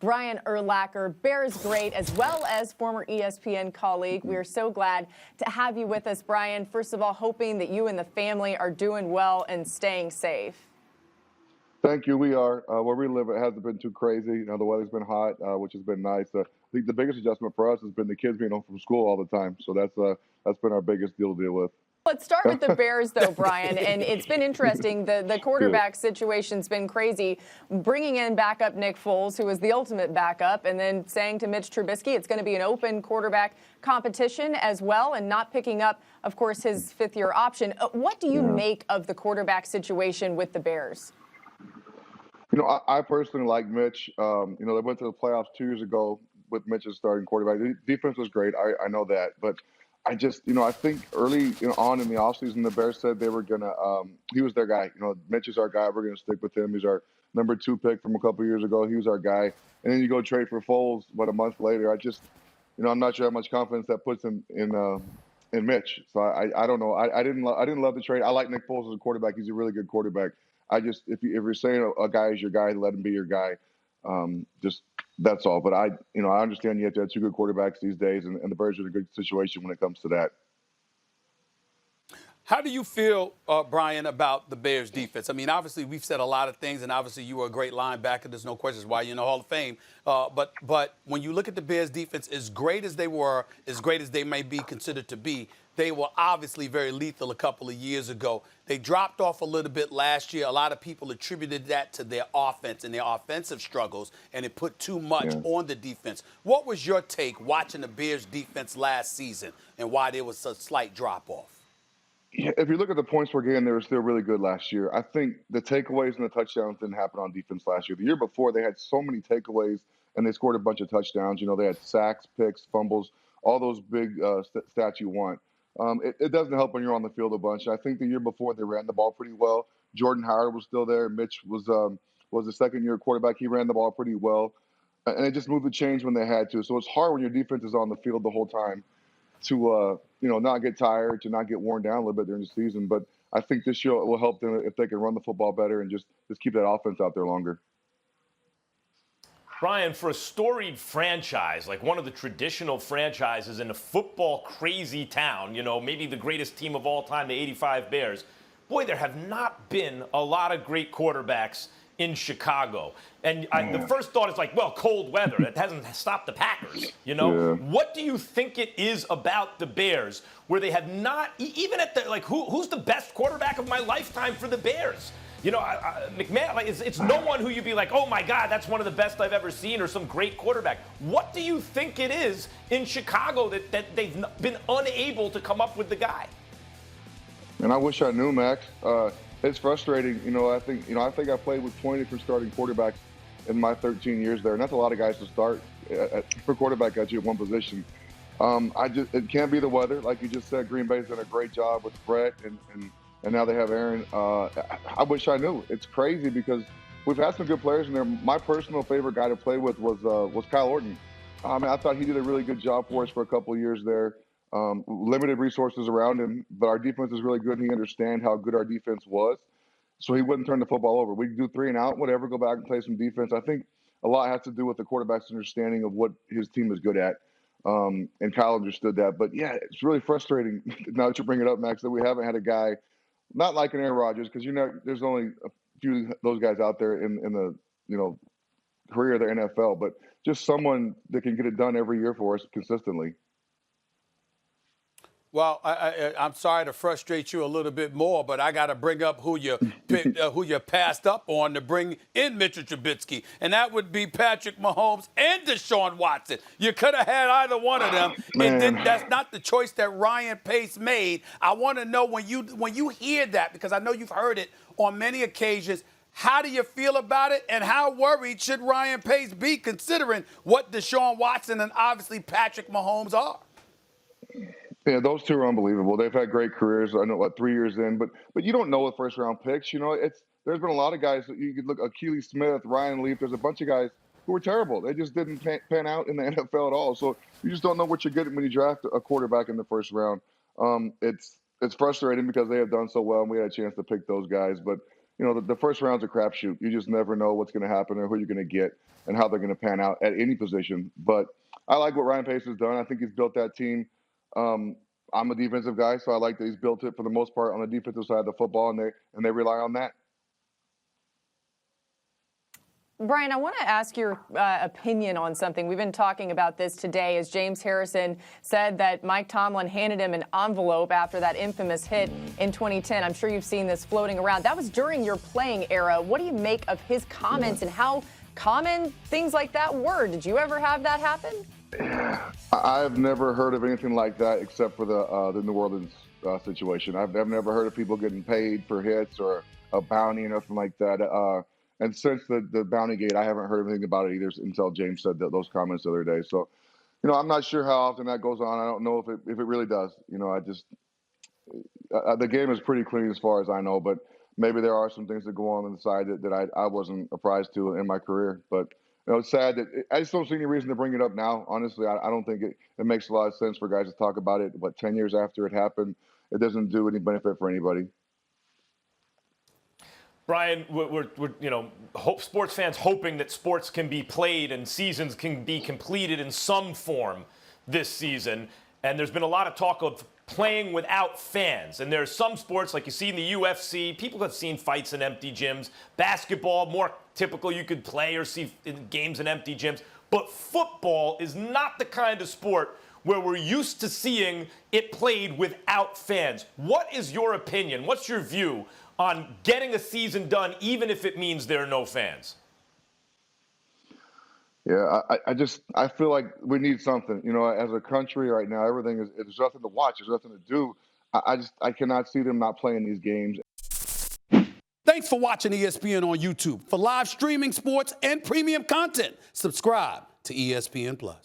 Brian Urlacher, Bears great, as well as former ESPN colleague. We are so glad to have you with us, Brian. First of all, hoping that you and the family are doing well and staying safe. Thank you. We are. Where we live, it hasn't been too crazy. You know, the weather's been hot, which has been nice. I think the biggest adjustment for us has been the kids being home from school all the time. So that's been our biggest deal to deal with. Let's start with the Bears, though, Brian, and it's been interesting. The quarterback situation's been crazy. Bringing in backup Nick Foles, who was the ultimate backup, and then saying to Mitch Trubisky it's going to be an open quarterback competition as well, and not picking up, of course, his fifth-year option. What do you make of the quarterback situation with the Bears? You know, I personally like Mitch. You know, they went to the playoffs 2 years ago with Mitch as starting quarterback. The defense was great. I know that, but I just, you know, I think early on in the offseason, the Bears said they were going to, he was their guy. You know, Mitch is our guy. We're going to stick with him. He's our number 2 pick from a couple of years ago. He was our guy. And then you go trade for Foles, but a month later, I just, you know, I'm not sure how much confidence that puts in Mitch. So I don't know. I didn't love the trade. I like Nick Foles as a quarterback. He's a really good quarterback. I just, if you're saying a guy is your guy, let him be your guy. Just that's all. But I understand you have to have 2 good quarterbacks these days, and the Bears are in a good situation when it comes to that. How do you feel, Brian, about the Bears defense? I mean, obviously we've said a lot of things, and obviously you were a great linebacker. There's no questions why you're in the Hall of Fame. But when you look at the Bears defense, as great as they were, as great as they may be considered to be, they were obviously very lethal a couple of years ago. They dropped off a little bit last year. A lot of people attributed that to their offense and their offensive struggles, and it put too much on the defense. What was your take watching the Bears defense last season and why there was a slight drop-off? Yeah, if you look at the points per game, they were still really good last year. I think the takeaways and the touchdowns didn't happen on defense last year. The year before, they had so many takeaways, and they scored a bunch of touchdowns. You know, they had sacks, picks, fumbles, all those big stats you want. It doesn't help when you're on the field a bunch. I think the year before, they ran the ball pretty well. Jordan Howard was still there. Mitch was the second-year quarterback. He ran the ball pretty well. And it just moved the chains when they had to. So it's hard when your defense is on the field the whole time to not get tired, to not get worn down a little bit during the season. But I think this year will help them if they can run the football better and just keep that offense out there longer. Brian, for a storied franchise, like one of the traditional franchises in a football crazy town, you know, maybe the greatest team of all time, the '85 Bears, boy, there have not been a lot of great quarterbacks in Chicago. And the first thought is like, well, cold weather. It hasn't stopped the Packers, you know? Yeah. What do you think it is about the Bears where they have not, even at the, like, who's the best quarterback of my lifetime for the Bears? You know, McMahon, like, it's no one who you'd be like, oh, my God, that's one of the best I've ever seen, or some great quarterback. What do you think it is in Chicago that they've been unable to come up with the guy? And I wish I knew, Max. It's frustrating. I think I played with 20 different starting quarterbacks in my 13 years there, and that's a lot of guys to start for quarterback at you at one position. It can't be the weather, like you just said. Green Bay's done a great job with Brett, and now they have Aaron. I wish I knew. It's crazy because we've had some good players in there. My personal favorite guy to play with was Kyle Orton. I thought he did a really good job for us for a couple of years there. Limited resources around him, but our defense is really good, and he understands how good our defense was. So he wouldn't turn the football over. We could do 3 and out, whatever, go back and play some defense. I think a lot has to do with the quarterback's understanding of what his team is good at. And Kyle understood that. But, yeah, it's really frustrating, now that you bring it up, Max, that we haven't had a guy, not like an Aaron Rodgers, because, there's only a few of those guys out there in the, career of the NFL, but just someone that can get it done every year for us consistently. Well, I'm sorry to frustrate you a little bit more, but I got to bring up who you passed up on to bring in Mitchell Trubisky, and that would be Patrick Mahomes and Deshaun Watson. You could have had either one of them, and that's not the choice that Ryan Pace made. I want to know when you hear that, because I know you've heard it on many occasions. How do you feel about it, and how worried should Ryan Pace be considering what Deshaun Watson and obviously Patrick Mahomes are? Yeah, those two are unbelievable. They've had great careers. I know, 3 years in, but you don't know with first-round picks. There's been a lot of guys that you could look. Akili Smith, Ryan Leaf. There's a bunch of guys who were terrible. They just didn't pan out in the NFL at all. So you just don't know what you're getting when you draft a quarterback in the first round. It's frustrating because they have done so well, and we had a chance to pick those guys. But the first round's a crapshoot. You just never know what's going to happen or who you're going to get and how they're going to pan out at any position. But I like what Ryan Pace has done. I think he's built that team. I'm a defensive guy, so I like that he's built it for the most part on the defensive side of the football, and they rely on that. Brian, I want to ask your opinion on something. We've been talking about this today as James Harrison said that Mike Tomlin handed him an envelope after that infamous hit in 2010. I'm sure you've seen this floating around. That was during your playing era. What do you make of his comments and how common things like that were? Did you ever have that happen? I've never heard of anything like that except for the New Orleans situation. I've never heard of people getting paid for hits or a bounty or nothing like that. And since the bounty gate, I haven't heard anything about it either until James said those comments the other day. So, I'm not sure how often that goes on. I don't know if it really does. The game is pretty clean as far as I know, but maybe there are some things that go on the side that I wasn't apprised to in my career. But it's sad that I just don't see any reason to bring it up now. Honestly, I don't think it makes a lot of sense for guys to talk about it. But 10 years after it happened, it doesn't do any benefit for anybody. Brian, we're sports fans hoping that sports can be played and seasons can be completed in some form this season. And there's been a lot of talk of playing without fans. And there's some sports, like you see in the UFC, people have seen fights in empty gyms. Basketball, more typical, you could play or see games in empty gyms. But football is not the kind of sport where we're used to seeing it played without fans. What is your opinion? What's your view on getting a season done, even if it means there are no fans? Yeah, I feel like we need something. As a country right now, everything there's nothing to watch, there's nothing to do. I cannot see them not playing these games. Thanks for watching ESPN on YouTube. For live streaming sports and premium content, subscribe to ESPN Plus.